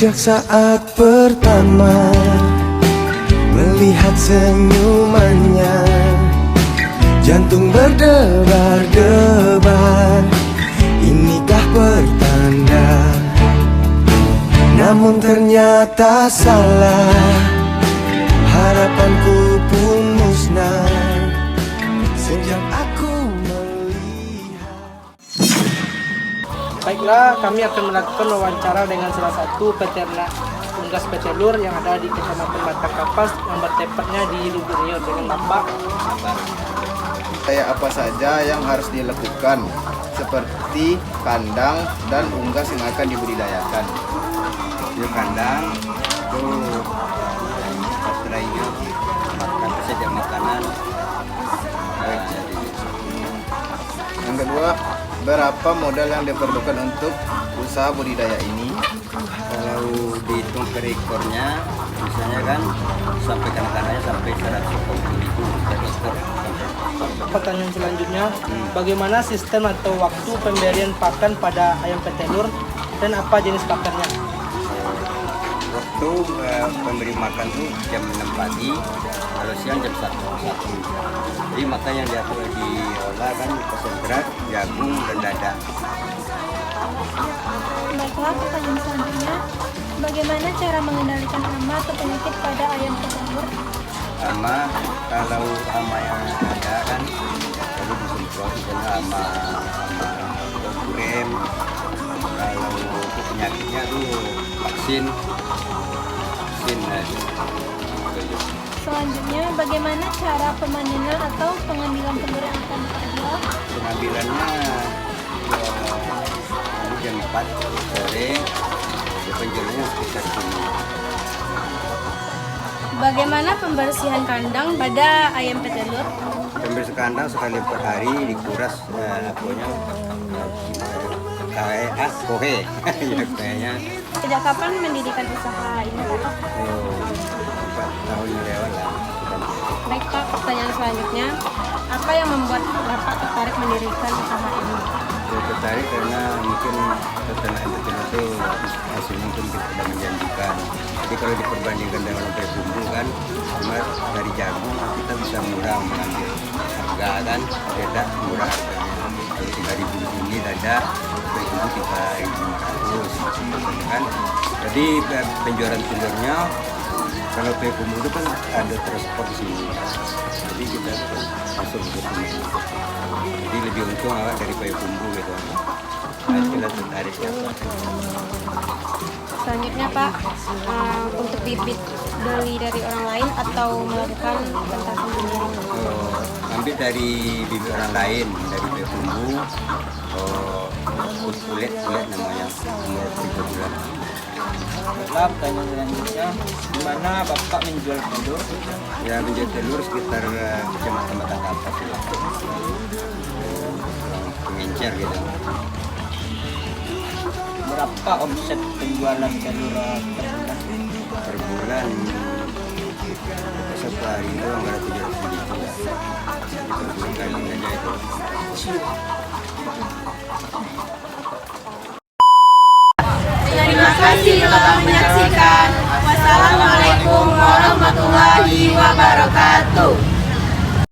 Sejak saat pertama melihat senyumannya, jantung berdebar-debar. Inikah pertanda? Namun ternyata salah. Harapanku pun musnah sejak aku melihat. Baiklah, kami akan melakukan wawancara dengan salah satu peternak unggas petelur yang ada di Kecamatan Batang Kapas yang bertepatnya di Lubunior dengan Bapak. Kayak apa saja yang harus dilakukan, seperti kandang dan unggas yang akan dibudidayakan. Di kandang tuh baterainya makan saja makanan. Yang kedua, berapa modal yang diperlukan untuk usaha budidaya ini? Kalau dihitung per ekornya, misalnya kan sampai kanak-kanaknya sampai 150.000 per ekor. Pertanyaan selanjutnya, bagaimana sistem atau waktu pemberian pakan pada ayam petelur dan apa jenis pakannya? Waktu pemberi makan tuh jam 6 pagi, kalau siang jam 1. Jadi makan yang diolah kan konsentrat, jagung, dan dada. Baiklah, pertanyaan selanjutnya, bagaimana cara mengendalikan hama atau penyakit pada ayam petelur? Hama, kalau hama yang ada kan lalu disemprot misalnya hama kurem. Kalau penyakitnya tuh vaksin. Selanjutnya, bagaimana cara pemandian atau pengambilan telur yang akan dijual? Pengambilannya jam 4 sore, penjualannya sekitar 10. Bagaimana pembersihan kandang pada ayam petelur? Pembersih kandang sekali per hari dikuras pokoknya kayak kohe ya kayaknya. Sejak kapan mendirikan usaha ini, Pak? 4 tahun yang lewat lah. Baik, Pak, pertanyaan selanjutnya, apa yang membuat Bapak tertarik mendirikan usaha ini? Saya tertarik karena mungkin peternak itu hasilnya mungkin tidak menjanjikan. Jadi kalau diperbandingkan dengan bumbu kan, cuma dari jagung kita bisa murah mengambil harga kan, beda murah harganya. Kalau 3.000 di sini ada bumbu 3.500 kan. Jadi penjualan telurnya kalau bumbu itu kan ada transport di sini. Jadi kita masuk ke sini. Jadi lebih untung dari bumbu gitu. Nah, kita tertarik ya. Selanjutnya, Pak, untuk bibit beli dari orang lain atau melakukan pentasan sendiri? Ambil dari bibit orang lain, dari bumbu, kulit namanya, umur 3 bulan. Baiklah, pertanyaan selanjutnya, di mana Bapak menjual telur? Ya, menjual telur sekitar Kecamatan Batang Kapas ya. Pengencer gitu. Berapa omset penjualan telur per bulan? Per bulan satu hari itu anggaran 700.000 ya. Itu kali aja itu. Terima kasih telah menyaksikan. Wassalamualaikum warahmatullahi wabarakatuh.